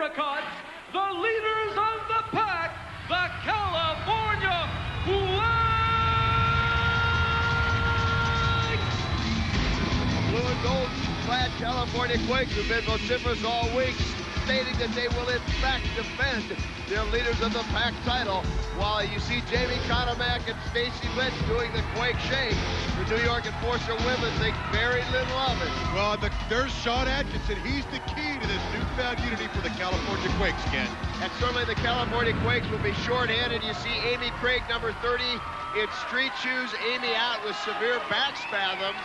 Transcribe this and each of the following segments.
apricots, the leaders of the pack, the California Quakes! Blue and gold clad California Quakes have been vociferous all week, stating that they will in fact defend their leaders of the pack title. While you see Jamie Conomac and Stacy Blitz doing the Quake shake, the New York Enforcer women think very little of it. Well, there's Sean Atkinson. He's the key to this newfound unity for the California Quakes, Ken. And certainly the California Quakes will be short-handed. You see Amy Craig, number 30, in street shoes. Amy out with severe back spasms.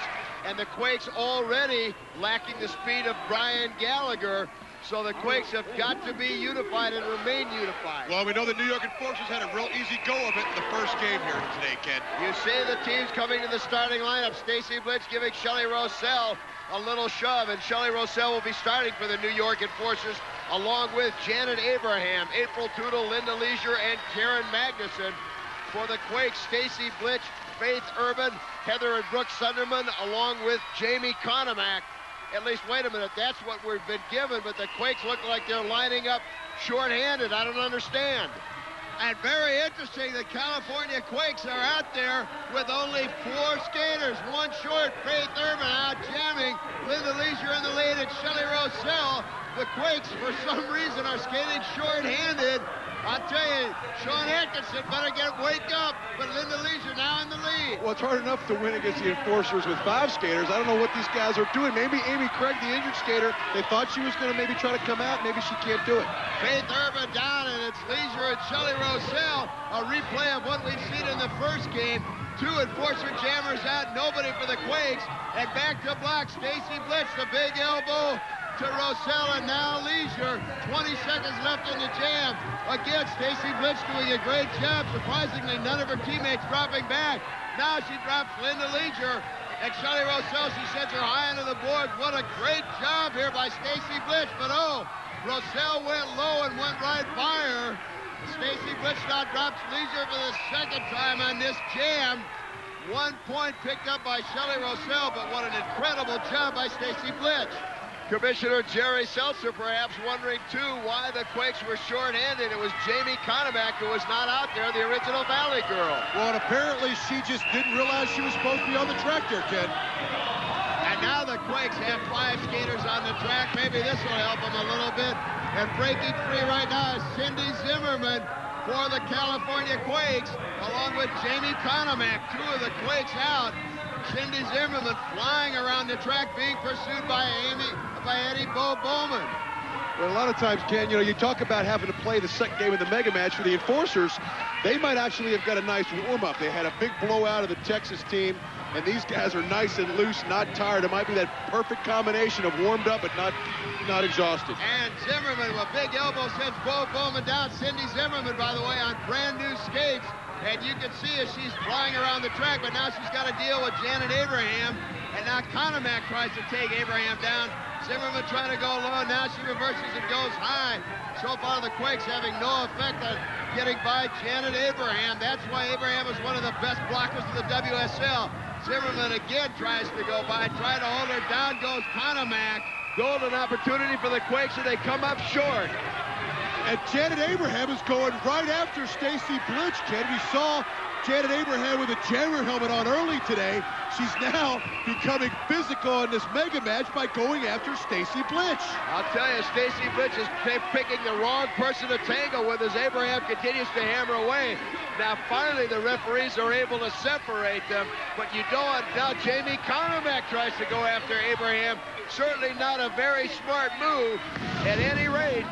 And the Quakes already lacking the speed of Brian Gallagher. So the Quakes have got to be unified and remain unified. Well, we know the New York Enforcers had a real easy go of it in the first game here today, Ken. You see the teams coming to the starting lineup. Stacy Blitz giving Shelly Rosell a little shove, and Shelly Rosell will be starting for the New York Enforcers, along with Janet Abraham, April Tootle, Linda Leisure, and Karen Magnuson. For the Quakes, Stacy Blitz, Faith Urban, Heather and Brooke Sunderman, along with Jamie Conomac. At least, wait a minute, that's what we've been given, but the Quakes look like they're lining up short-handed. I don't understand. And very interesting, the California Quakes are out there with only 4 skaters, one short. Faith Urban out jamming, Linda Leisure in the lead, and Shelly Rosell. The Quakes, for some reason, are skating short-handed. I'll tell you, Sean Atkinson better wake up, but Linda Leisure now in the lead. Well, it's hard enough to win against the Enforcers with 5 skaters. I don't know what these guys are doing. Maybe Amy Craig, the injured skater, they thought she was going to maybe try to come out. Maybe she can't do it. Faith Urban down, and it's Leisure and Shelly Rosell. A replay of what we've seen in the first game. 2 Enforcer jammers out, nobody for the Quakes. And back to block, Stacy Blitz, the big elbow to Rosell, and now Leisure. 20 seconds left in the jam. Again, Stacy Blitz doing a great job. Surprisingly, none of her teammates dropping back. Now she drops Linda Leisure, and Shelly Rosell, she sends her high into the boards. What a great job here by Stacy Blitz, but oh, Rosell went low and went right by her. Stacy Blitz now drops Leisure for the second time on this jam. 1 point picked up by Shelly Rosell, but what an incredible job by Stacy Blitz. Commissioner Jerry Seltzer perhaps wondering, too, why the Quakes were short-handed. It was Jamie Conomac who was not out there, the original Valley girl. Well, and apparently she just didn't realize she was supposed to be on the track there, Ken. And now the Quakes have 5 skaters on the track. Maybe this will help them a little bit. And breaking free right now is Cindy Zimmerman for the California Quakes, along with Jamie Conomac. 2 of the Quakes out. Cindy Zimmerman flying around the track, being pursued by Eddie Bo Bowman. Well, a lot of times, Ken, you know, you talk about having to play the second game of the mega match for the Enforcers. They might actually have got a nice warm-up. They had a big blowout of the Texas team, and these guys are nice and loose, not tired. It might be that perfect combination of warmed up but not exhausted. And Zimmerman with a big elbow sends Bo Bowman down. Cindy Zimmerman, by the way, on brand new skates. And you can see as she's flying around the track, but now she's got to deal with Janet Abraham. And now Conomac tries to take Abraham down. Zimmerman trying to go low. Now she reverses and goes high. So far, the Quakes having no effect on getting by Janet Abraham. That's why Abraham is one of the best blockers of the WSL. Zimmerman again tries to go by, trying to hold her down. Goes Conomac. Golden opportunity for the Quakes, and they come up short. And Janet Abraham is going right after Stacy Blitz, Ken. We saw Janet Abraham with a jammer helmet on early today. She's now becoming physical in this mega match by going after Stacy Blitz. I'll tell you, Stacy Blitz is picking the wrong person to tangle with as Abraham continues to hammer away. Now, finally, the referees are able to separate them, but you don't. Now, Jamie Conomac tries to go after Abraham. Certainly not a very smart move. At any rate,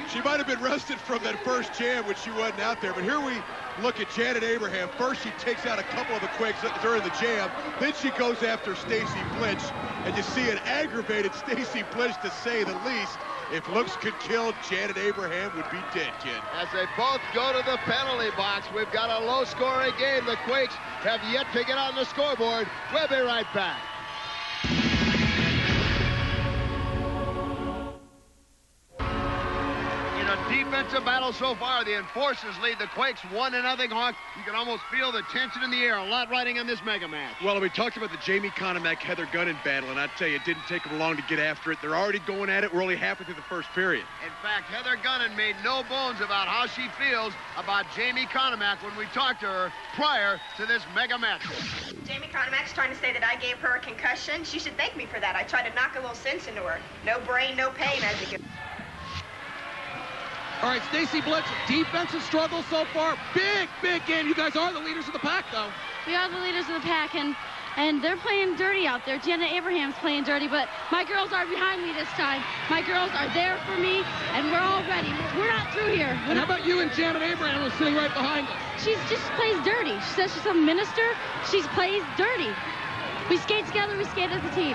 she might have been rested from that first jam when she wasn't out there, but here we look at Janet Abraham. First, she takes out a couple of the Quakes during the jam. Then she goes after Stacy Blitz, and you see an aggravated Stacy Blitz, to say the least. If looks could kill, Janet Abraham would be dead, Ken. As they both go to the penalty box, we've got a low-scoring game. The Quakes have yet to get on the scoreboard. We'll be right back. defensive battle so far. The Enforcers lead the Quakes 1-0, Hawk. You can almost feel the tension in the air. A lot riding on this mega match. Well, we talked about the Jamie Conomac, Heather Gunnan battle, and I tell you, it didn't take them long to get after it. They're already going at it. We're only halfway through the first period. In fact, Heather Gunnan made no bones about how she feels about Jamie Conomac when we talked to her prior to this mega match. Jamie Conomac's trying to say that I gave her a concussion. She should thank me for that. I tried to knock a little sense into her. No brain, no pain, as it goes. All right, Stacy Blitz, defensive struggle so far. Big game. You guys are the leaders of the pack, though. We are the leaders of the pack, and they're playing dirty out there. Jenna Abraham's playing dirty, but my girls are behind me this time. My girls are there for me, and we're all ready. We're not through here. And how about you and Janet Abraham who's sitting right behind us? She just plays dirty. She says she's a minister. She plays dirty. We skate together. We skate as a team.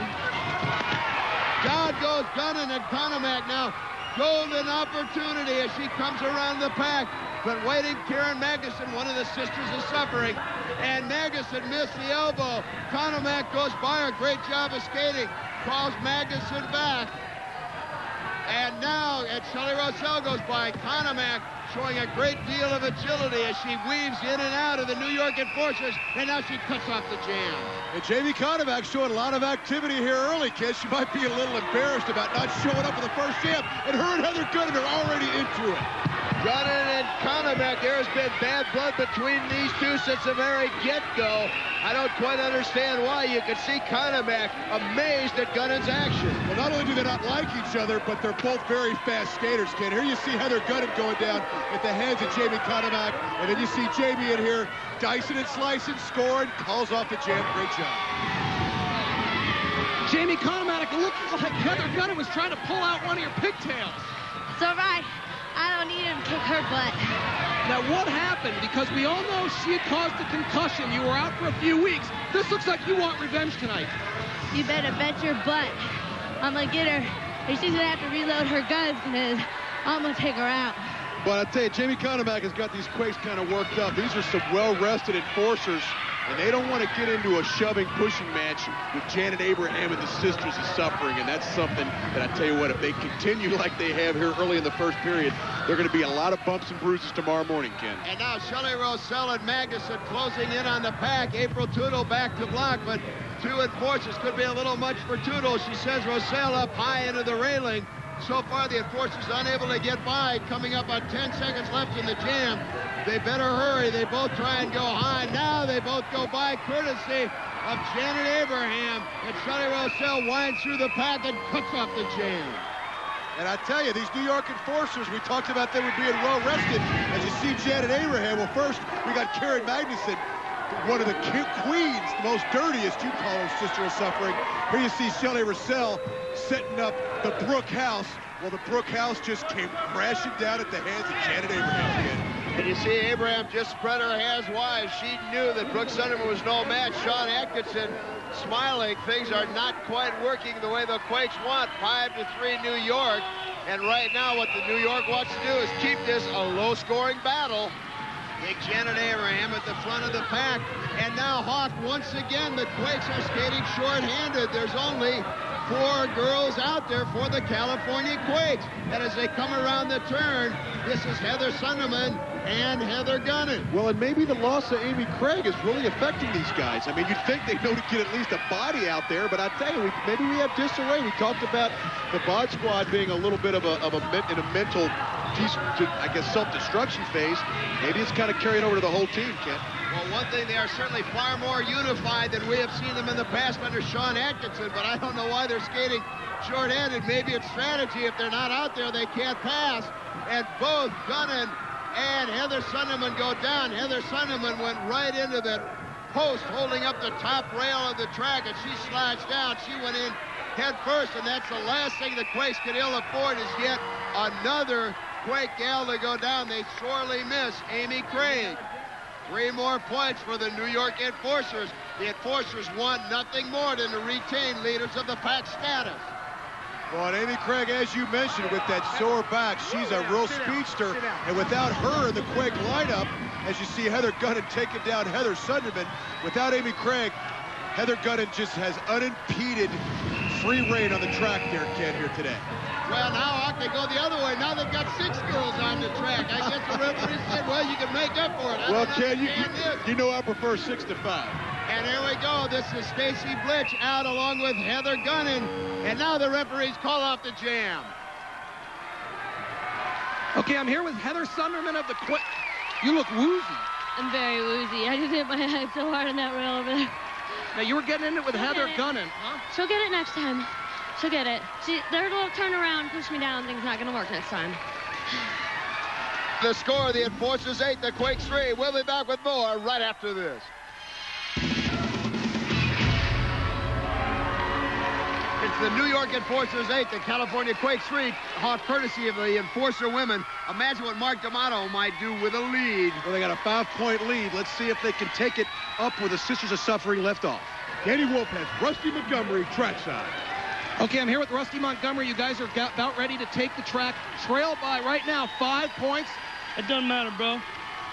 Down goes Gunnan and Conomac now. Golden opportunity as she comes around the pack. But waiting, Karen Magnuson, one of the sisters, is suffering. And Magnuson missed the elbow. Conomac goes by her. Great job of skating. Calls Magnuson back. And now, Shelley Rosell goes by. Conomac showing a great deal of agility as she weaves in and out of the New York Enforcers. And now she cuts off the jam. And Jamie Conomac showing a lot of activity here early, kids. She might be a little embarrassed about not showing up for the first jam. And her and Heather Gunnan are already into it. Gunnan and Conomac, there has been bad blood between these two since the very get-go. I don't quite understand why. You can see Conomac amazed at Gunnan's action. Well, not only do they not like each other, but they're both very fast skaters, kid. Here you see Heather Gunnan going down at the hands of Jamie Conomac, and then you see Jamie in here dicing and slicing, scoring, calls off the jam. Great job. Jamie Conomac looked like Heather Gunnan was trying to pull out one of your pigtails. It's all right. I don't need him to kick her butt. Now, what happened? Because we all know she had caused a concussion. You were out for a few weeks. This looks like you want revenge tonight. You better bet your butt I'm going to get her. And she's going to have to reload her guns, and I'm going to take her out. But I tell you, Jamie Conomac has got these Quakes kind of worked up. These are some well-rested enforcers, and they don't want to get into a shoving, pushing match with Janet Abraham and the sisters is suffering, and that's something that I tell you what, if they continue like they have here early in the first period, they're going to be a lot of bumps and bruises tomorrow morning, Ken. And now Shelley Rosell and Magnuson closing in on the pack. April Tootle back to block, but two enforcers could be a little much for Tootle. She sends Rosell up high into the railing. So far, the enforcers unable to get by. Coming up on 10 seconds left in the jam. They better hurry. They both try and go high. Now they both go by, courtesy of Janet Abraham. And Shelley Rosell winds through the pack and cuts off the jam. And I tell you, these New York enforcers, we talked about them being well-rested. As you see Janet Abraham, well, first we got Karen Magnuson, one of the queens, the most dirtiest, you call her, sister of suffering. Here you see Shelley Rosell setting up the Brook House. Well, the Brook House just came crashing down at the hands of Janet Abraham again. And you see Abraham just spread her hands wide. She knew that Brooke Sunderman was no match. Sean Atkinson smiling. Things are not quite working the way the Quakes want. 5-3 New York. And right now what the New York wants to do is keep this a low-scoring battle. Big Janet Abraham at the front of the pack. And now Hawk, once again, the Quakes are skating short-handed. There's only 4 girls out there for the California Quakes. And as they come around the turn, this is Heather Sunderman and Heather Gunnan. Well, and maybe the loss of Amy Craig is really affecting these guys. I mean, you'd think they know to get at least a body out there, but I tell you, maybe we have disarray. We talked about the Bod Squad being a little bit in a mental, I guess, self-destruction phase. Maybe it's kind of carried over to the whole team, Ken. Well, one thing, they are certainly far more unified than we have seen them in the past under Sean Atkinson, but I don't know why they're skating short-handed. Maybe it's strategy. If they're not out there, they can't pass. And both Gunnan and Heather Sunderman go down. Heather Sunderman went right into the post holding up the top rail of the track, and she slides down. She went in head first, and that's the last thing the Quakes could ill afford is yet another Quake gal to go down. They sorely miss Amy Craig. 3 more points for the New York Enforcers. The Enforcers want nothing more than to retain leaders of the pack status. Well, and Amy Craig, as you mentioned, with that sore back, she's a real speedster. And without her in the Quake lineup, as you see Heather Gunnan taking down Heather Sunderman, without Amy Craig, Heather Gunnan just has unimpeded free reign on the track there, Ken, here today. Well, now they go the other way. Now they've got 6 girls on the track. I guess the referee said, well, you can make up for it. Well, Ken, you know I prefer 6 to 5. And here we go. This is Stacy Blitch out along with Heather Gunnan. And now the referees call off the jam. Okay, I'm here with Heather Sunderman of the Quakes. You look woozy. I'm very woozy. I just hit my head so hard on that rail over there. Now, you were getting in it with Heather Gunnan, huh? She'll get it next time. She'll get it. Their little turn around, push me down, thing's not going to work next time. The score, the Enforcers 8, the Quakes 3. We'll be back with more right after this. It's the New York Enforcers 8, the California Quakes 3, courtesy of the Enforcer women. Imagine what Mark D'Amato might do with a lead. Well, they got a 5-point lead. Let's see if they can take it up where the Sisters of Suffering left off. Danny Wolf has Rusty Montgomery trackside. Okay, I'm here with Rusty Montgomery. You guys are about ready to take the track. Trail by right now 5 points. It doesn't matter, bro.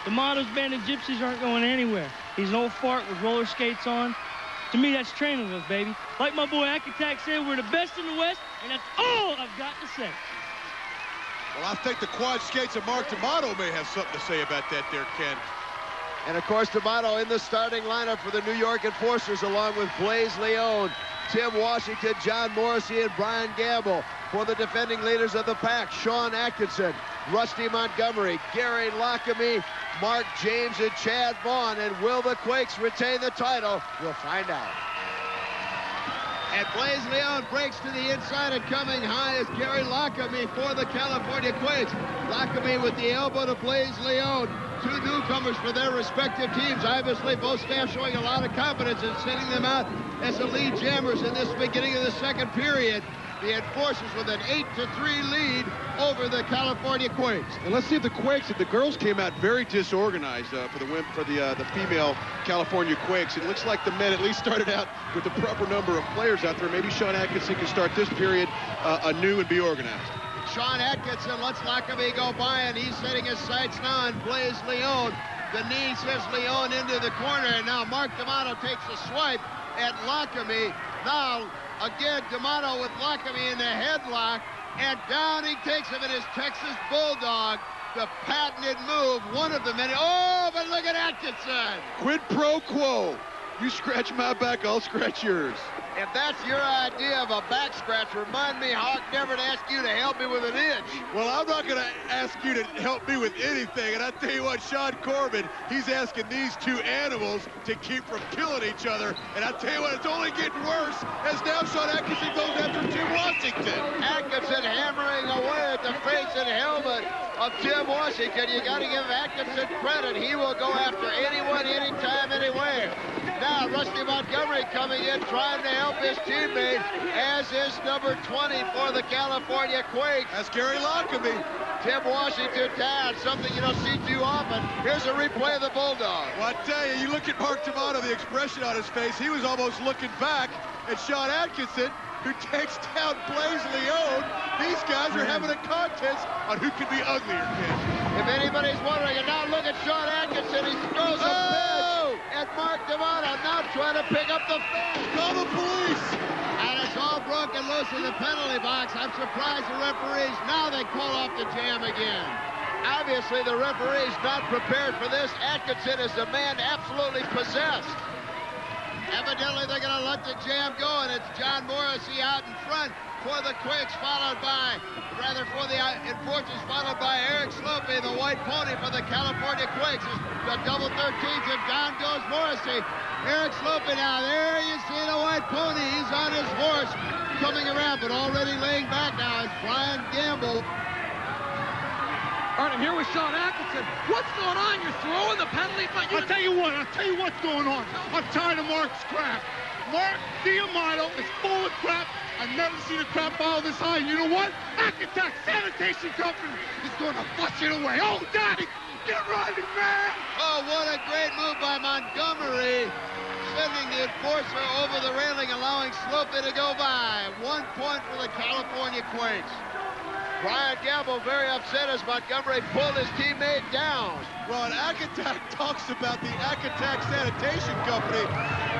D'Amato's band of gypsies aren't going anywhere. He's an old fart with roller skates on. To me, that's training wheels, baby. Like my boy Atkinson said, we're the best in the West, and that's all I've got to say. Well, I think the quad skates of Mark D'Amato may have something to say about that there, Ken. And, of course, D'Amato in the starting lineup for the New York Enforcers, along with Blaze Leone, Tim Washington, John Morrissey, and Brian Gamble. For the defending leaders of the pack, Sean Atkinson, Rusty Montgomery, Gary Lockamy, Mark James, and Chad Vaughn. And will the Quakes retain the title? We'll find out. And Blaze Leone breaks to the inside, and coming high is Gary Lockamy for the California Quakes. Lockamy with the elbow to Blaze Leone. 2 newcomers for their respective teams. Obviously, both staff showing a lot of confidence in sending them out as the lead jammers in this beginning of the second period. The Enforcers with an 8-3 lead over the California Quakes. And let's see if the Quakes, if the girls came out very disorganized for the female California Quakes. It looks like the men at least started out with the proper number of players out there. Maybe Sean Atkinson can start this period anew and be organized. Sean Atkinson lets Lockamy go by, and he's setting his sights now on Blaze Leone. The knee says Leone into the corner, and now Mark D'Amato takes a swipe at Lockamy. Now, again, D'Amato with Lockamy in the headlock, and down he takes him in his Texas Bulldog. The patented move, one of the many. Oh, but look at Atkinson. Quid pro quo. You scratch my back, I'll scratch yours. If that's your idea of a back scratch, remind me how I never to ask you to help me with an inch. Well, I'm not going to ask you to help me with anything. And I tell you what, Sean Corbin, he's asking these 2 animals to keep from killing each other. And I tell you what, it's only getting worse as now Sean Atkinson goes after Tim Washington. Atkinson hammering away at the face and helmet of Tim Washington. You got to give Atkinson credit. He will go after anyone, anytime, anywhere. Now, Rusty Montgomery coming in, trying to help his teammate, as is number 20 for the California Quakes. That's Gary Lockamy. Tim Washington down, something you don't see too often. Here's a replay of the Bulldog. Well, I tell you, you look at Mark D'Amato, the expression on his face, he was almost looking back at Sean Atkinson, who takes down Blaze Leone. These guys are having a contest on who can be uglier, kid. If anybody's wondering, and now look at Sean Atkinson, he throws a pitch at Mark D'Amato, now trying to pick up the fence. Call the police. And it's all broken loose in the penalty box. I'm surprised the referees, now they call off the jam again. Obviously, the referee's not prepared for this. Atkinson is a man absolutely possessed. Evidently, they're going to let the jam go, and it's John Morrissey out in front for the Quakes, for the Enforcers, followed by Eric Slope, the white pony for the California Quakes. The double 13s, and down goes Morrissey. Eric Slope now, there you see the white pony. He's on his horse, coming around, but already laying back now is Brian Gamble. All right, I'm here with Sean Atkinson. What's going on? You're throwing the penalty, but I'll tell you what's going on. I'm tired of Mark's crap. Mark D'Amato is full of crap. I've never seen a crap ball this high. You know what? Atkinson Sanitation Company is going to flush it away. Oh, Daddy, get running, man! Oh, what a great move by Montgomery, sending the Enforcer over the railing, allowing Slope to go by. 1 point for the California Quakes. Brian Gamble very upset as Montgomery pulled his teammate down. Well, and Atkinson talks about the Atkinson Sanitation Company.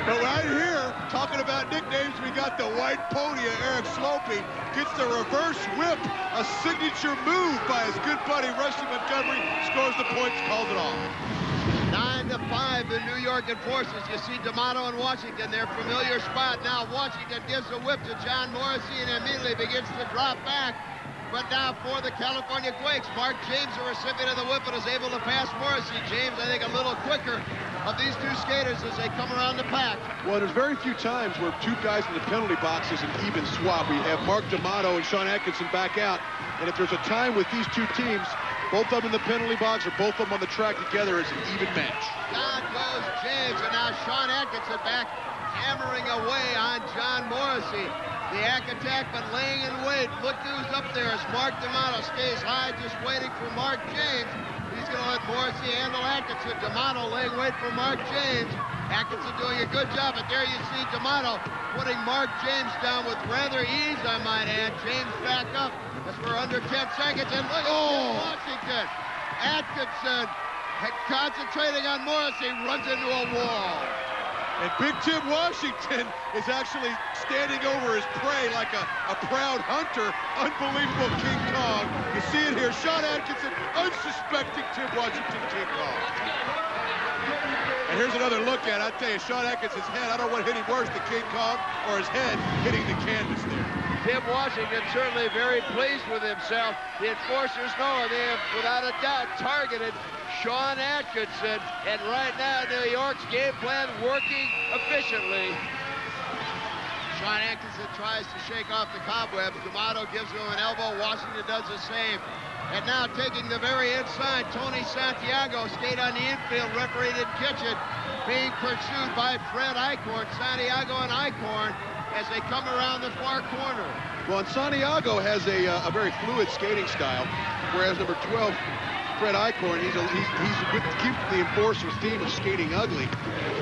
But right here, talking about nicknames, we got the White Pony of Eric Slopey. Gets the reverse whip, a signature move by his good buddy Rusty Montgomery. Scores the points, calls it off. 9-5, the New York Enforcers. You see D'Amato and Washington, their familiar spot. Now Washington gives a whip to John Morrissey and immediately begins to drop back. But now for the California Quakes, Mark James, the recipient of the whip, and is able to pass Morrissey. James, I think, a little quicker of these two skaters as they come around the pack. Well, there's very few times where two guys in the penalty box is an even swap. We have Mark D'Amato and Sean Atkinson back out. And if there's a time with these two teams, both of them in the penalty box or both of them on the track together, it's an even match. Down goes James, and now Sean Atkinson back hammering away on John Morrissey. The Ack attack, but laying in wait. Look who's up there as Mark D'Amato stays high, just waiting for Mark James. He's going to let Morrissey handle Atkinson. D'Amato laying wait for Mark James. Atkinson doing a good job, but there you see D'Amato putting Mark James down with rather ease, I might add. James back up as we're under 10 seconds, and look at Washington. Atkinson concentrating on Morrissey, runs into a wall. And Big Tim Washington is actually standing over his prey like a proud hunter. Unbelievable King Kong. You see it here. Sean Atkinson, unsuspecting Tim Washington King Kong. And here's another look at it. I tell you, Sean Atkinson's head, I don't want to hit him worse than King Kong or his head hitting the canvas there. Tim Washington certainly very pleased with himself. The enforcers know they have, without a doubt, targeted Sean Atkinson, and right now New York's game plan working efficiently. Sean Atkinson tries to shake off the cobwebs. D'Amato gives him an elbow. Washington does the same. And now taking the very inside, Tony Santiago skate on the infield. Referee didn't catch it. Being pursued by Fred Eichhorn. Santiago and Eichhorn as they come around the far corner. Well, and Santiago has a very fluid skating style, whereas number 12, Fred Eichhorn, he's keeping the Enforcers team of skating ugly,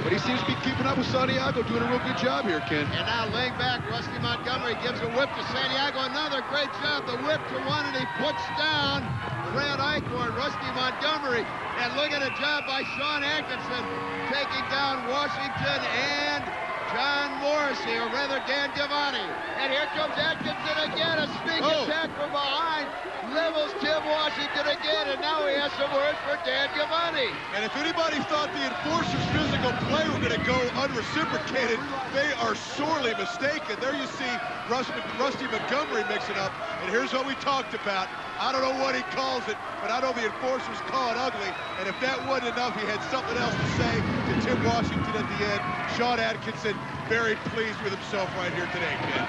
but he seems to be keeping up with Santiago, doing a real good job here, Ken. And now laying back, Rusty Montgomery gives a whip to Santiago. Another great job, the whip to one, and he puts down Fred Eichhorn, Rusty Montgomery. And look at a job by Sean Atkinson, taking down Washington and John Morrissey, or rather Dan Givani. And here comes Atkinson again, a sneak attack from behind. Levels Tim Washington again, and now he has some words for Dan Givani. And if anybody thought the Enforcers' physical play were going to go unreciprocated, they are sorely mistaken. There you see Rusty Montgomery mixing up, and here's what we talked about. I don't know what he calls it, but I know the Enforcers call it ugly, and if that wasn't enough, he had something else to say to Tim Washington at the end. Sean Atkinson very pleased with himself right here today, Ken.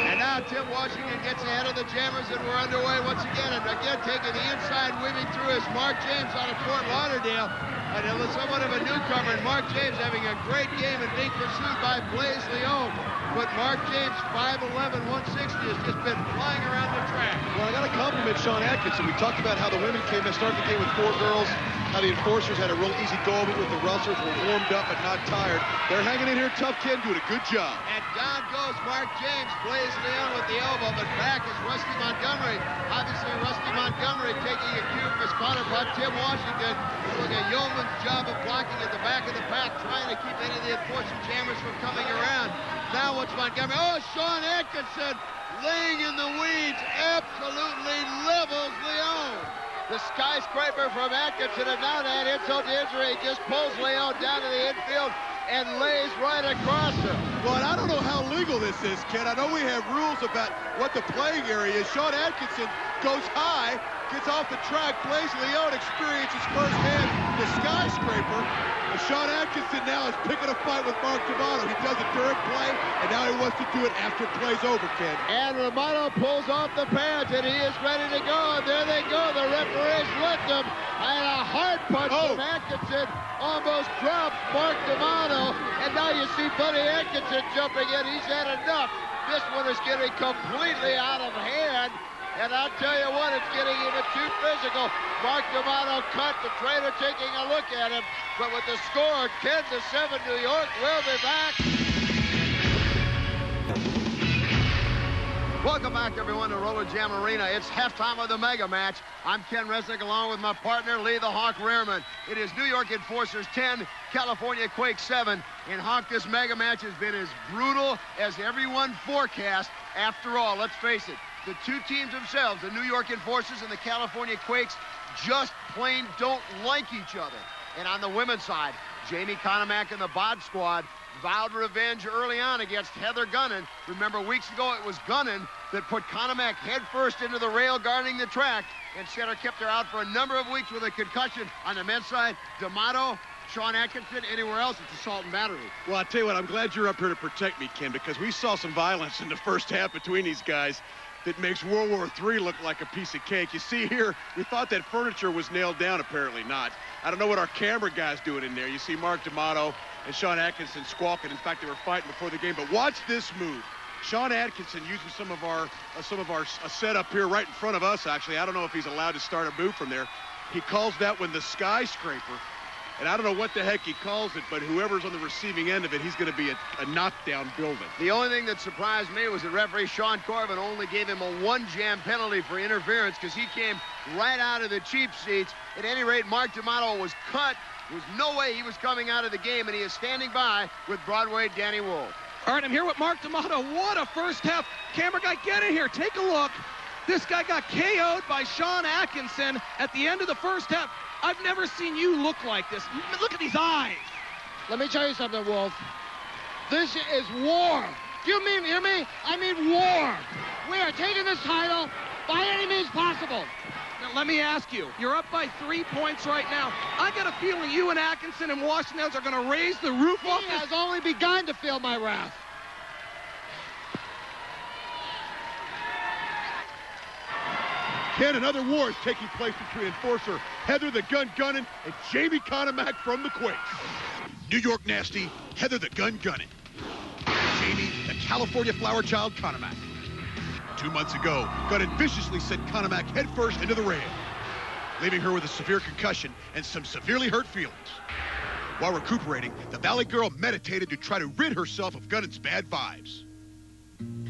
And now Tim Washington gets ahead of the Jammers, and we're underway once again. And again, taking the inside, weaving through is Mark James out of Fort Lauderdale. And it was somewhat of a newcomer, and Mark James having a great game and being pursued by Blaise Leon. But Mark James, 5'11", 160, has just been flying around the track. Well, I got to compliment Sean Atkinson. We talked about how the women came and started the game with 4 girls, how the Enforcers had a real easy go of it with the wrestlers, were warmed up but not tired. They're hanging in here tough, Ken, doing a good job. And down goes Mark James, Blaise Leon with the elbow, but back is Rusty Montgomery. Obviously, Rusty Montgomery taking a cue from his counterpart, Tim Washington, doing a yeoman's job of blocking at the back of the pack, trying to keep any of the Enforcer Jammers from coming around. Now what's Montgomery? Oh, Sean Atkinson laying in the weeds, absolutely levels Leon. The skyscraper from Atkinson, and now that insult to injury, just pulls Leon down to the infield and lays right across him. Well, I don't know how legal this is, Ken. I know we have rules about what the playing area is. Sean Atkinson goes high, gets off the track. Blaise Leon experiences firsthand the skyscraper. And Sean Atkinson now is picking a fight with Mark D'Amato. He does it during play, and now he wants to do it after play's over, Ken. And D'Amato pulls off the pads, and he is ready to go. And there they go. The referees lift him. And a hard punch from Atkinson almost drops Mark D'Amato. And now you see Buddy Atkinson jumping in. He's had enough. This one is getting completely out of hand. And I'll tell you what, it's getting even too physical. Mark D'Amato cut, the trainer taking a look at him. But with the score 10-7 New York, we'll be back. Welcome back, everyone, to Roller Jam Arena. It's halftime of the mega match. I'm Ken Resnick, along with my partner, Lee the Hawk Rearman. It is New York Enforcers 10, California Quakes 7. And Hawk, this mega match has been as brutal as everyone forecast. After all, let's face it, the two teams themselves, the New York Enforcers and the California Quakes, just plain don't like each other. And on the women's side, Jamie Conomac and the Bod Squad vowed revenge early on against Heather Gunnan. Remember, weeks ago, it was Gunnan that put Conomac headfirst into the rail guarding the track, and Center kept her out for a number of weeks with a concussion. On the men's side, D'Amato, Sean Atkinson, anywhere else, it's assault and battery. Well, I'll tell you what, I'm glad you're up here to protect me, Ken, because we saw some violence in the first half between these guys that makes World War III look like a piece of cake. You see here, we thought that furniture was nailed down, apparently not. I don't know what our camera guy's doing in there. You see Mark D'Amato and Sean Atkinson squawking. In fact, they were fighting before the game, but watch this move. Sean Atkinson using some of our setup here right in front of us, actually. I don't know if he's allowed to start a move from there. He calls that one the skyscraper. And I don't know what the heck he calls it, but whoever's on the receiving end of it, he's going to be a knockdown building. The only thing that surprised me was that referee Sean Corbin only gave him a one-jam penalty for interference because he came right out of the cheap seats. At any rate, Mark D'Amato was cut. There was no way he was coming out of the game, and he is standing by with Broadway Danny Wolf. All right, I'm here with Mark D'Amato. What a first half. Camera guy, get in here. Take a look. This guy got KO'd by Sean Atkinson at the end of the first half. I've never seen you look like this. Look at these eyes. Let me tell you something, Wolf. This is war. Do you hear me? I mean war. We are taking this title by any means possible. Now, let me ask you. You're up by 3 points right now. I got a feeling you and Atkinson and Washington are going to raise the roof off this. He has only begun to feel my wrath. Ken, another war is taking place between enforcer Heather the Gun Gunnin and Jamie Conomac from the Quakes. New York Nasty, Heather the Gun Gunnin. Jamie, the California Flower Child Conomac. 2 months ago, Gunnin viciously sent Conomac headfirst into the rail, leaving her with a severe concussion and some severely hurt feelings. While recuperating, the Valley girl meditated to try to rid herself of Gunnin's bad vibes.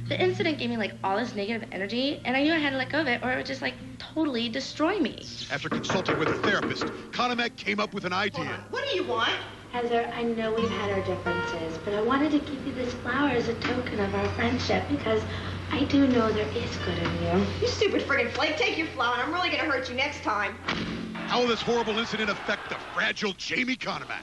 The incident gave me like all this negative energy, and I knew I had to let go of it or it would just like totally destroy me. After consulting with a therapist, Conomac came up with an idea. What do you want? Heather, I know we've had our differences, but I wanted to give you this flower as a token of our friendship because I do know there is good in you. You stupid friggin' flake. Take your flower, and I'm really gonna hurt you next time. How will this horrible incident affect the fragile Jamie Conomac?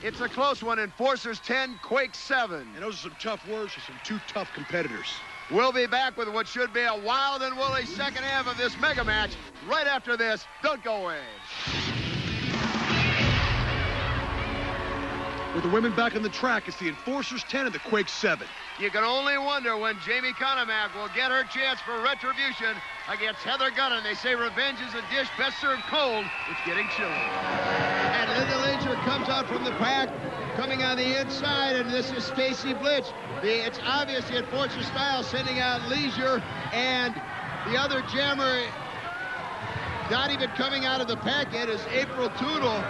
It's a close one. Enforcers 10, Quakes 7. And those are some tough words for some two tough competitors. We'll be back with what should be a wild and woolly second half of this mega match right after this. Don't go away. With the women back on the track, it's the Enforcers 10 and the Quakes 7. You can only wonder when Jamie Conomac will get her chance for retribution against Heather Gunnan. They say revenge is a dish best served cold. It's getting chilly. And Linda Leisure comes out from the pack, coming on the inside, and this is Stacy Blitz. It's obvious the Enforcer style, sending out Leisure, and the other jammer not even coming out of the pack yet is April Toodle.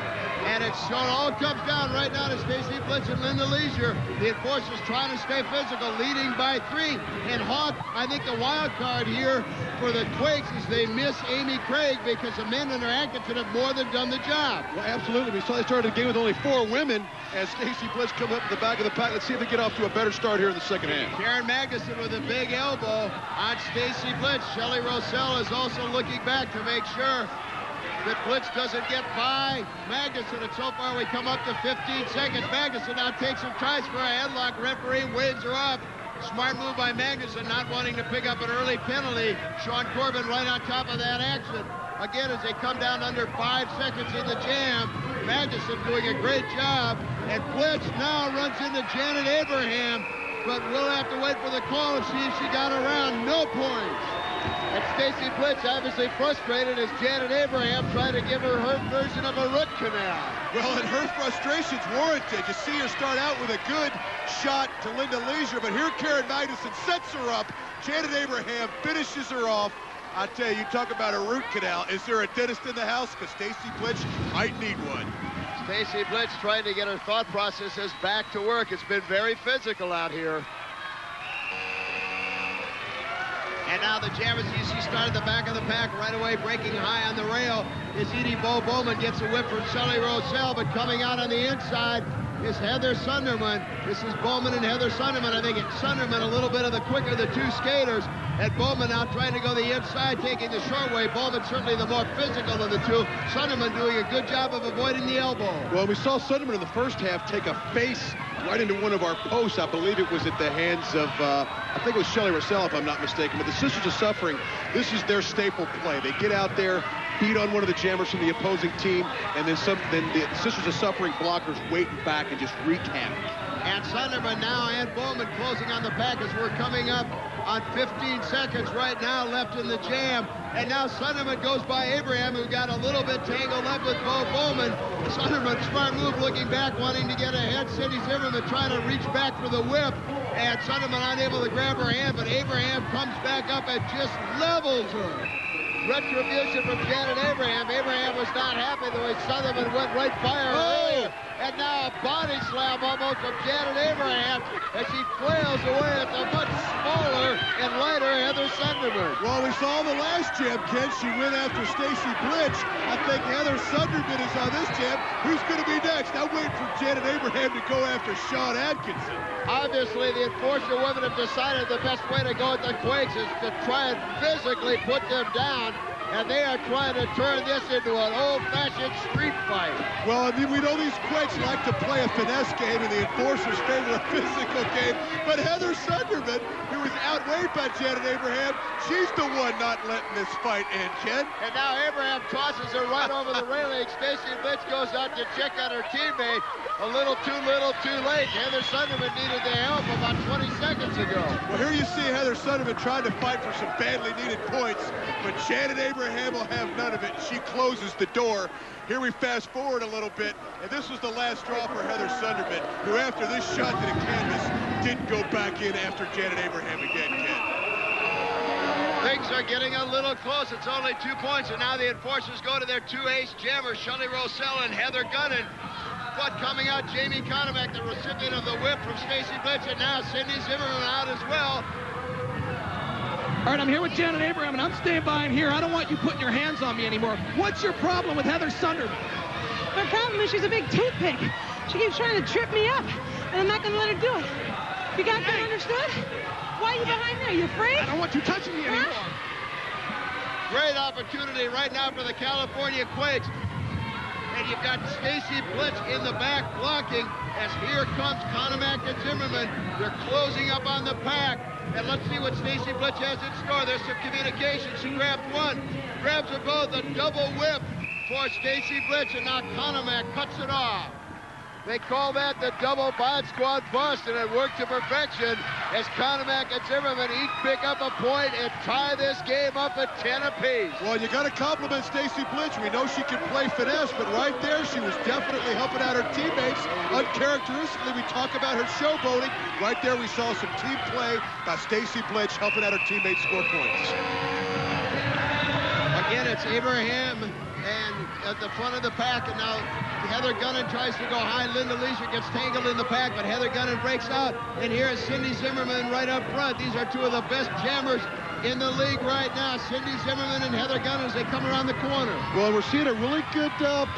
And it all comes down right now to Stacy Blitz and Linda Leisure. The Enforcers trying to stay physical, leading by 3. And Hawk, I think the wild card here for the Quakes is they miss Amy Craig because the men under Atkinson have more than done the job. Well, absolutely. We saw they started the game with only 4 women as Stacy Blitz comes up to the back of the pack. Let's see if they get off to a better start here in the second half. Karen Magnuson with a big elbow on Stacy Blitz. Shelley Rosell is also looking back to make sure that Blitz doesn't get by Magnuson, and so far we come up to 15 seconds. Magnuson now takes some tries for a headlock. Referee waves her off. Smart move by Magnuson, not wanting to pick up an early penalty. Sean Corbin right on top of that action. Again, as they come down under 5 seconds in the jam, Magnuson doing a great job, and Blitz now runs into Janet Abraham, but we'll have to wait for the call and see if she got around. No points. And Stacy Blitz obviously frustrated as Janet Abraham tried to give her version of a root canal. Well, and her frustration's warranted. You see her start out with a good shot to Linda Leisure, but here Karen Magnuson sets her up. Janet Abraham finishes her off. I tell you, talk about a root canal. Is there a dentist in the house? Because Stacy Blitz might need one. Stacy Blitz trying to get her thought processes back to work. It's been very physical out here. And now the Jammers, you see, start at the back of the pack right away, breaking high on the rail is Edie Bo Bowman. Gets a whip from Shelley Roselle, but coming out on the inside is Heather Sunderman. This is Bowman and Heather Sunderman. I think it's Sunderman a little bit of the quicker of the two skaters. And Bowman now trying to go the inside, taking the short way. Bowman certainly the more physical of the two. Sunderman doing a good job of avoiding the elbow. Well, we saw Sunderman in the first half take a face right into one of our posts. I believe it was at the hands of, I think it was Shelley Russell, if I'm not mistaken. But the Sisters of Suffering, this is their staple play. They get out there, beat on one of the jammers from the opposing team, and then the Sisters of Suffering blockers waiting back and just wreak havoc. And Sunderman now and Bowman closing on the pack as we're coming up on 15 seconds right now left in the jam. And now Sunderman goes by Abraham, who got a little bit tangled up with Bo Bowman. Sunderman, smart move, looking back, wanting to get ahead. Cindy Zimmerman trying to reach back for the whip. And Sunderman unable to grab her hand, but Abraham comes back up and just levels her. Retribution from Janet Abraham. Abraham was not happy the way Sunderman went right by her earlier. And now a body slam almost from Janet Abraham as she flails away at the much smaller and lighter Heather Sunderman. Well, we saw the last jam, Ken. She went after Stacy Blitch. I think Heather Sunderman is on this jam. Who's going to be next? I'm waiting for Janet Abraham to go after Sean Atkinson. Obviously, the Enforcer women have decided the best way to go at the Quakes is to try and physically put them down. And they are trying to turn this into an old-fashioned street fight. Well, I mean, we know these Quakes like to play a finesse game, and the Enforcers favor a physical game. But Heather Sunderman, who is outweighed by Janet Abraham, she's the one not letting this fight end, Ken. And now Abraham tosses her right over the railing. Stacy Blitz goes out to check on her teammate. A little too late. Heather Sunderman needed the help about 20 seconds ago. Well, here you see Heather Sunderman trying to fight for some badly needed points, but Janet Abraham will have none of it. She closes the door. Here we fast forward a little bit, and this was the last straw for Heather Sunderman, who after this shot to the canvas didn't go back in after Janet Abraham again, Ken. Things are getting a little close. It's only 2 points, and now the Enforcers go to their two ace jammers, Shelley Roselle and Heather Gunnan. But coming out, Jamie Conomac, the recipient of the whip from Stacy Blitz, and now Cindy Zimmerman out as well. All right, I'm here with Janet Abraham, and I'm staying by him here. I don't want you putting your hands on me anymore. What's your problem with Heather Sunderman? My problem is she's a big toothpick. She keeps trying to trip me up, and I'm not going to let her do it. You got that understood? Why are you behind there? You afraid? I don't want you touching me anymore. Great opportunity right now for the California Quakes. And you've got Stacy Blitz in the back blocking as here comes Conomac and Zimmerman. They're closing up on the pack. And let's see what Stacy Blitz has in store. There's some communication. She grabbed one, grabs them both, a double whip for Stacy Blitz, and now Conomac cuts it off. They call that the double bod squad bust, and it worked to perfection as Conomac and Zimmerman each pick up a point and tie this game up at 10 apiece. Well, you got to compliment Stacy Blitz. We know she can play finesse, but right there she was definitely helping out her teammates. Uncharacteristically, we talk about her showboating. Right there we saw some team play by Stacy Blitz helping out her teammates score points. Again, it's Abraham and at the front of the pack, and now Heather Gunnan tries to go high. Linda Leisure gets tangled in the pack, but Heather Gunnan breaks out, and here is Cindy Zimmerman right up front. These are two of the best jammers in the league right now. Cindy Zimmerman and Heather Gunnan as they come around the corner. Well, we're seeing a really good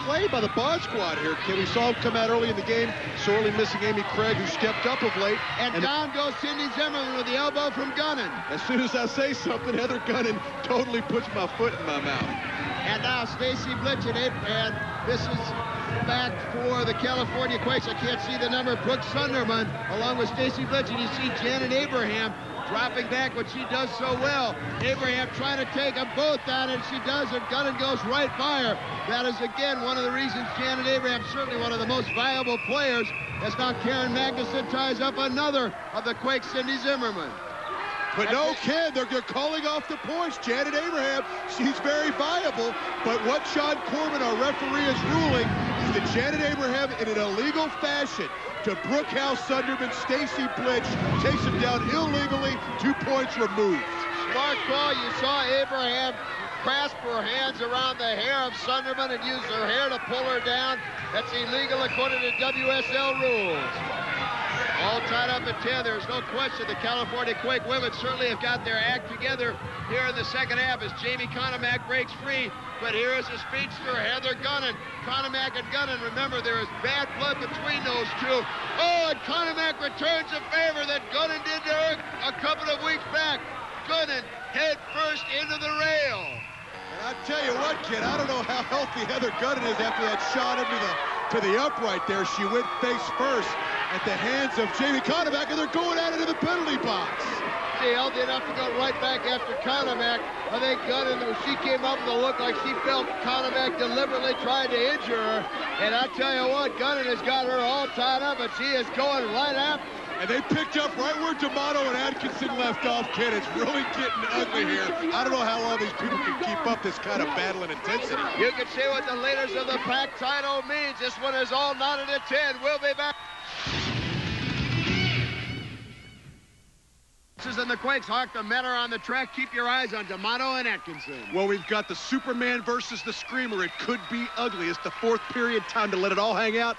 play by the Bod Squad here. We saw him come out early in the game, sorely missing Amy Craig, who stepped up of late. And down goes Cindy Zimmerman with the elbow from Gunnan. As soon as I say something, Heather Gunnan totally puts my foot in my mouth. And now Stacy Blitz and this is back for the California Quakes. I can't see the number. Brooke Sunderman along with Stacy Blitz, and you see Janet Abraham dropping back what she does so well. Abraham trying to take them both down, and she does, and Gunnan goes right by her. That is, again, one of the reasons Janet Abraham, certainly one of the most valuable players, as now Karen Magnuson ties up another of the Quakes, Cindy Zimmerman. But no, Ken, they're calling off the points. Janet Abraham, she's very viable. But what Sean Corbin, our referee, is ruling is that Janet Abraham, in an illegal fashion, to Brookhouse Sunderman, Stacy Blitz, takes him down illegally, 2 points removed. Smart call. You saw Abraham grasp her hands around the hair of Sunderman and use her hair to pull her down. That's illegal according to WSL rules. All tied up at 10. There's no question the California Quake women certainly have got their act together here in the second half as Jamie Conomac breaks free. But here is a speedster, Heather Gunnan. Conomac and Gunnan, remember, there is bad blood between those two. Oh, and Conomac returns a favor that Gunnan did to her a couple of weeks back. Gunnan head first into the rail. And I tell you what, kid, I don't know how healthy Heather Gunnan is after that shot to the upright there. She went face first at the hands of Jamie Conomac, and they're going at it in the penalty box. Healthy enough to go right back after Conomac. I think Gunnan, she came up with a look like she felt Conomac deliberately tried to injure her. And I tell you what, Gunnan has got her all tied up, and she is going right after. And they picked up right where D'Amato and Atkinson left off, kid. It's really getting ugly here. I don't know how long these people can keep up this kind of battle and intensity. You can see what the leaders of the pack title means. This one is all knotted at 10. We'll be back. And the Quakes hawk the men are on the track. Keep your eyes on D'Amato and Atkinson. Well, we've got the Superman versus the Screamer. It could be ugly. It's the fourth period. Time to let it all hang out.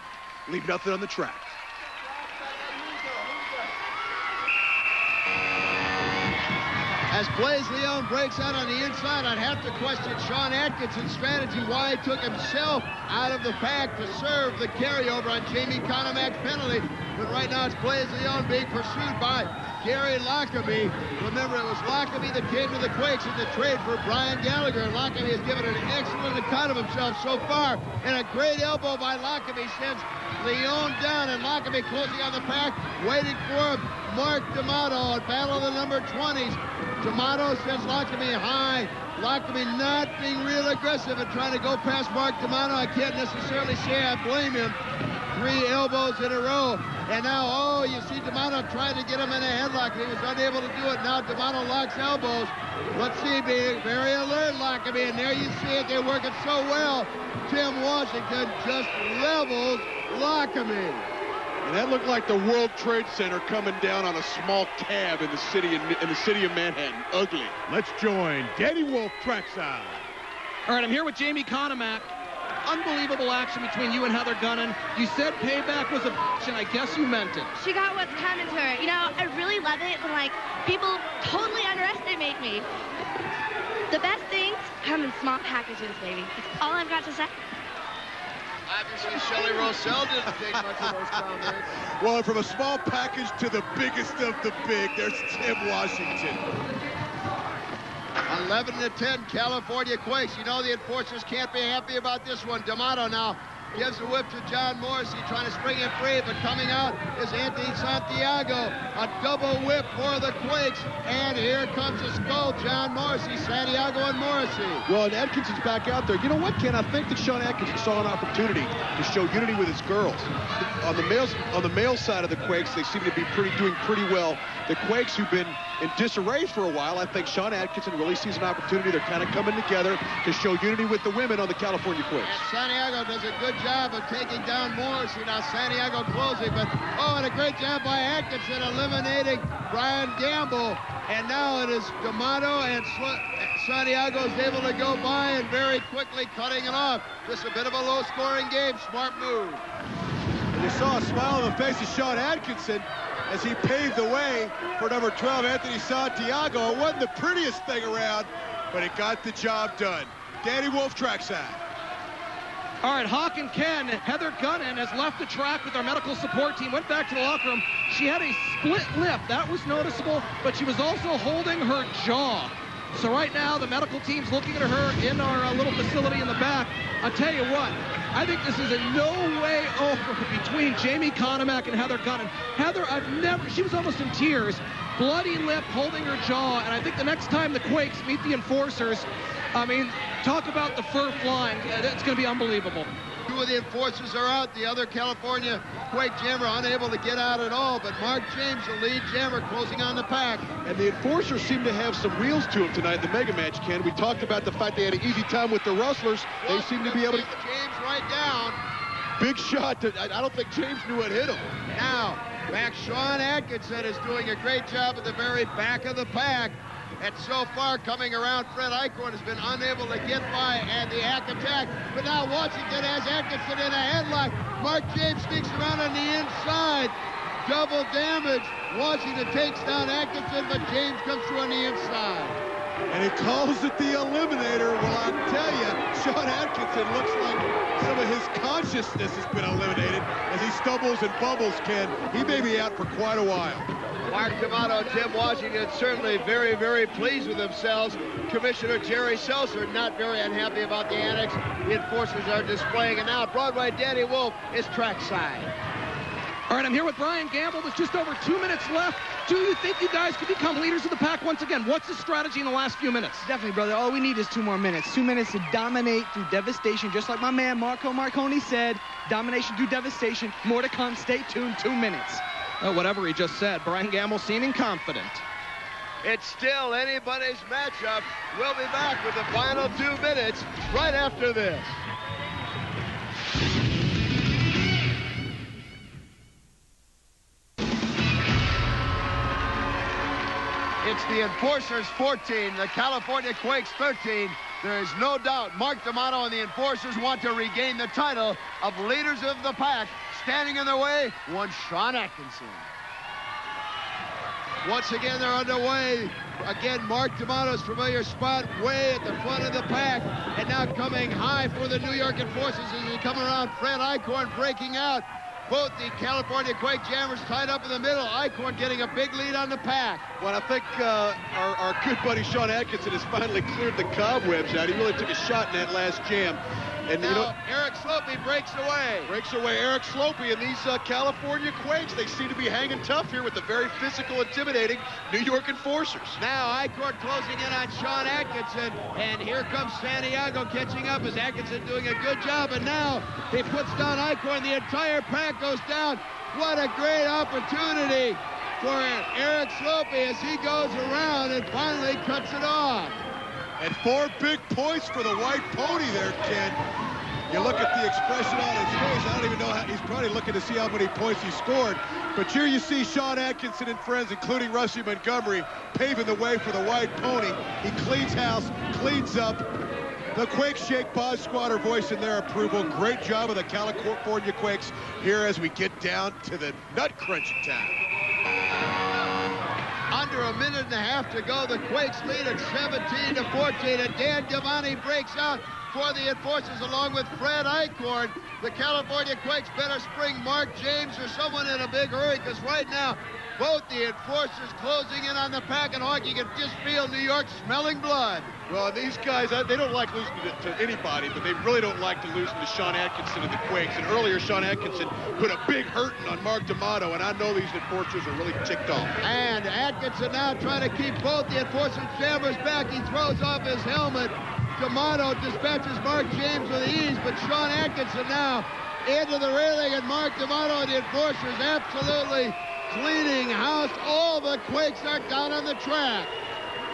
Leave nothing on the track. As Blaise Leon breaks out on the inside, I'd have to question Sean Atkinson's strategy, why he took himself out of the pack to serve the carryover on Jamie Conomac's penalty. But right now it's Blaise Leon being pursued by Gary Lockamy. Remember, it was Lockamy that came to the Quakes in the trade for Brian Gallagher. And Lockamy has given an excellent account of himself so far. And a great elbow by Lockamy sends Leon down. And Lockamy closing on the pack, waiting for Mark D'Amato at battle of the number 20s. D'Amato sends Lockamy high. Lockamy not being real aggressive and trying to go past Mark D'Amato. I can't necessarily say I blame him. 3 elbows in a row. And now, oh, you see D'Amato trying to get him in a headlock. He was unable to do it. Now D'Amato locks elbows. Let's see, being very alert, Lockamy. And there you see it. They're working so well. Tim Washington just levels Lockamy. And that looked like the World Trade Center coming down on a small cab in the city of Manhattan. Ugly. Let's join Danny Wolf trackside. All right, I'm here with Jamie Conomac. Unbelievable action between you and Heather Gunnan. You said payback was a bitch, and I guess you meant it. She got what's coming to her. You know, I really love it when, like, people totally underestimate me. The best things come in small packages, baby. That's all I've got to say. Obviously, Shelley Rosell didn't take much of those comments. Well, from a small package to the biggest of the big, there's Tim Washington. 11-10, California Quakes. You know the enforcers can't be happy about this one. D'Amato now gives the whip to John Morrissey, trying to spring him free, but coming out is Anthony Santiago. A double whip for the Quakes, and here comes a skull. John Morrissey, Santiago, and Morrissey. Well, and Atkinson's back out there. You know what, Ken? I think that Sean Atkinson saw an opportunity to show unity with his girls. On the male side of the Quakes, they seem to be doing pretty well. The Quakes, who've been in disarray for a while, I think Sean Atkinson really sees an opportunity. They're kind of coming together to show unity with the women on the California Quakes. And Santiago does a good job of taking down Morrissey. Now Santiago closing, but oh, and a great job by Atkinson eliminating Brian Gamble. And now it is D'Amato, and Santiago is able to go by and very quickly cutting it off. Just a bit of a low-scoring game. Smart move. And you saw a smile on the face of Sean Atkinson as he paved the way for number 12, Anthony Santiago. It wasn't the prettiest thing around, but it got the job done. Danny Wolf trackside. All right, Hawk and Ken, Heather Gunnan has left the track with our medical support team, went back to the locker room. She had a split lip. That was noticeable, but she was also holding her jaw. So right now, the medical team's looking at her in our little facility in the back. I'll tell you what, I think this is in no way over between Jamie Conomac and Heather Gunnan. Heather, she was almost in tears, bloody lip, holding her jaw, and I think the next time the Quakes meet the Enforcers, I mean, talk about the fur flying. It's going to be unbelievable. 2 of the enforcers are out. The other California Quake jammer unable to get out at all. But Mark James, the lead jammer, closing on the pack. And the enforcers seem to have some wheels to them tonight in the mega match, Ken. We talked about the fact they had an easy time with the Rustlers. They seem to be able to... James right down. Big shot. I don't think James knew what hit him. Now, back Sean Atkinson is doing a great job at the very back of the pack. And so far, coming around, Fred Eichhorn has been unable to get by, and the hack attack. But now Washington has Atkinson in a headlock. Mark James sneaks around on the inside. double damage. Washington takes down Atkinson, but James comes through on the inside. And he calls it the Eliminator. Well, I'll tell you, Sean Atkinson looks like some of his consciousness has been eliminated as he stumbles and bubbles, Ken. He may be out for quite a while. Mark D'Amato and Tim Washington certainly very, very pleased with themselves. Commissioner Jerry Seltzer not very unhappy about the annex the enforcers are displaying. And now Broadway Danny Wolf is trackside. All right, I'm here with Brian Gamble. There's just over 2 minutes left. Do you think you guys could become leaders of the pack once again? What's the strategy in the last few minutes? Definitely, brother. All we need is 2 more minutes. 2 minutes to dominate through devastation, just like my man Marco Marconi said. Domination through devastation. More to come. Stay tuned. 2 minutes. Whatever he just said, Brian Gamble seeming confident. It's still anybody's matchup. We'll be back with the final 2 minutes right after this. It's the Enforcers 14, the California Quakes 13. There is no doubt Mark D'Amato and the Enforcers want to regain the title of leaders of the pack. Standing in their way, one Sean Atkinson. Once again, they're underway. Again, Mark D'Amato's familiar spot way at the front of the pack. And now coming high for the New York Enforcers as they come around. Fred Eichhorn breaking out. Both the California Quake Jammers tied up in the middle. Eichhorn getting a big lead on the pack. Well, I think our good buddy Sean Atkinson has finally cleared the cobwebs out. He really took a shot in that last jam. And now, you know, Eric Slopey breaks away. Eric Slopey, and these California Quakes, they seem to be hanging tough here with the very physical, intimidating New York Enforcers. Now Eichhorn closing in on Sean Atkinson, and here comes Santiago catching up as Atkinson doing a good job, and now he puts down Eichhorn. The entire pack goes down. What a great opportunity for Eric Slopey as he goes around and finally cuts it off. And 4 big points for the white pony there, Ken. You look at the expression on his face. I don't even know how he's probably looking to see how many points he scored. But here you see Sean Atkinson and friends, including Rusty Montgomery, paving the way for the white pony. He cleans house, cleans up. The Quakes shake Boz Squatter voice in their approval. Great job of the California Quakes here as we get down to the nut crunching time. Under a minute and a half to go. The Quakes lead at 17-14, and Dan Giovanni breaks out for the Enforcers along with Fred Eichhorn. The California Quakes better spring Mark James or someone in a big hurry, because right now both the Enforcers closing in on the pack, and Hawk, you can just feel New York smelling blood. Well, these guys, they don't like losing to anybody, but they really don't like to lose to Sean Atkinson and the Quakes. And earlier, Sean Atkinson put a big hurting on Mark D'Amato, and I know these Enforcers are really ticked off. And Atkinson now trying to keep both the Enforcers Jammers back. He throws off his helmet. D'Amato dispatches Mark James with ease, but Sean Atkinson now into the railing, and Mark D'Amato and the Enforcers absolutely cleaning house. All the Quakes are down on the track.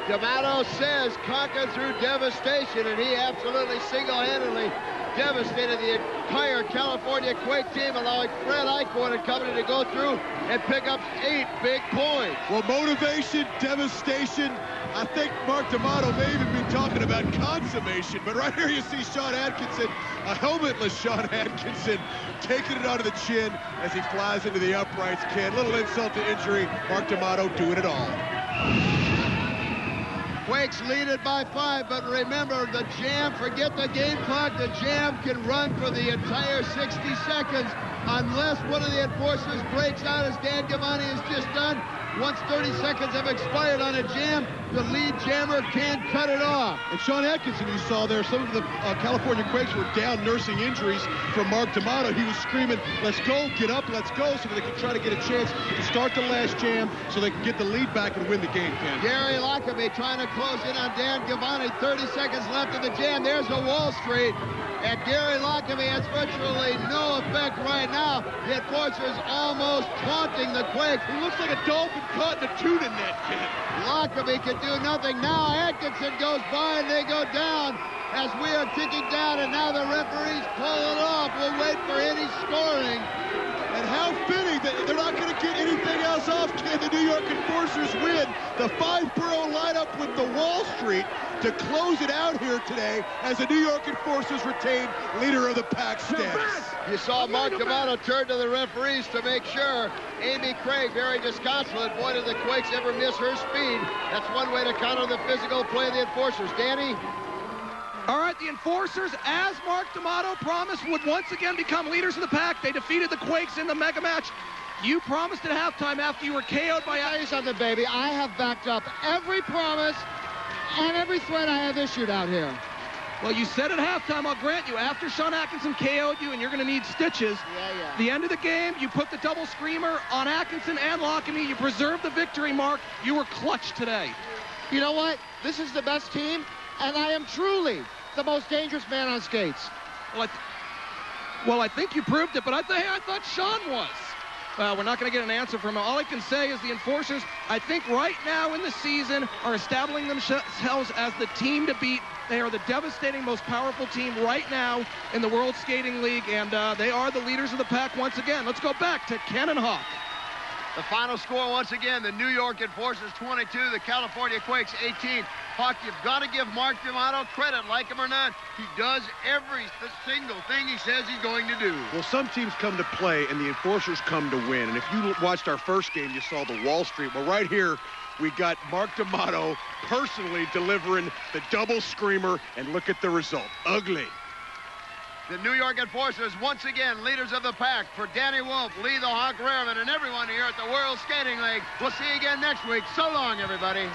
D'Amato says conquer through devastation, and he absolutely single-handedly devastated the entire California Quake team, allowing Fred Eichhorn and company to go through and pick up 8 big points. Well, motivation, devastation. I think Mark D'Amato may even be talking about consummation, but right here you see Sean Atkinson, a helmetless Sean Atkinson, taking it onto the chin as he flies into the uprights. Ken, little insult to injury. Mark D'Amato doing it all. Quakes lead it by 5, but remember, the jam, forget the game clock, the jam can run for the entire 60 seconds unless one of the Enforcers breaks out, as Dan Giovanni has just done. Once 30 seconds have expired on a jam, the lead jammer can cut it off. And Sean Atkinson, you saw there, some of the California Quakes were down nursing injuries from Mark D'Amato. He was screaming, let's go, get up, let's go, so that they could try to get a chance to start the last jam so they can get the lead back and win the game, Ken. Gary Lockerbie trying to close in on Dan Giovanni. 30 seconds left in the jam. There's a Wall Street. And Gary Lockerbie has virtually no effect right now. The Enforcers almost taunting the Quakes. He looks like a dolphin caught in a tuna net, Ken. Lockerbie can do nothing. Now Atkinson goes by and they go down as we are ticking down, and now the referees pull it off. We'll wait for any scoring. And how fitting that they're not going to get anything else off, Ken. The New York Enforcers win. The 5-borough lineup with the Wall Street. to close it out here today as the New York Enforcers retain leader of the pack status. You saw Mark D'Amato turn to the referees to make sure. Amy Craig, very disconsolate. Boy, did the Quakes ever miss her speed. That's one way to counter the physical play of the Enforcers. Danny? All right, the Enforcers, as Mark D'Amato promised, would once again become leaders of the pack. They defeated the Quakes in the mega match. You promised at halftime after you were KO'd by... I'll tell you something, baby. I have backed up every promise and every threat I have issued out here. Well, you said at halftime, I'll grant you, after Sean Atkinson KO'd you and you're going to need stitches. Yeah. The end of the game, you put the double screamer on Atkinson and Lockamy. You preserved the victory, Mark. You were clutch today. You know what? This is the best team, and I am truly the most dangerous man on skates. Well, I think you proved it, but I thought Sean was. Well, we're not going to get an answer from him. All I can say is the Enforcers, I think right now in the season, are establishing themselves as the team to beat. They are the devastating, most powerful team right now in the World Skating League, and they are the leaders of the pack once again. Let's go back to Ken and Hawk. The final score once again, the New York Enforcers 22, the California Quakes 18. Hawk, you've got to give Mark D'Amato credit, like him or not. He does every single thing he says he's going to do. Well, some teams come to play and the Enforcers come to win. And if you watched our first game, you saw the Wall Street. Well, right here, we got Mark D'Amato personally delivering the double screamer, and look at the result. Ugly. The New York Enforcers, once again, leaders of the pack. For Danny Wolf, Lee the Hawk Rehrman, and everyone here at the World Skating League. We'll see you again next week. So long, everybody.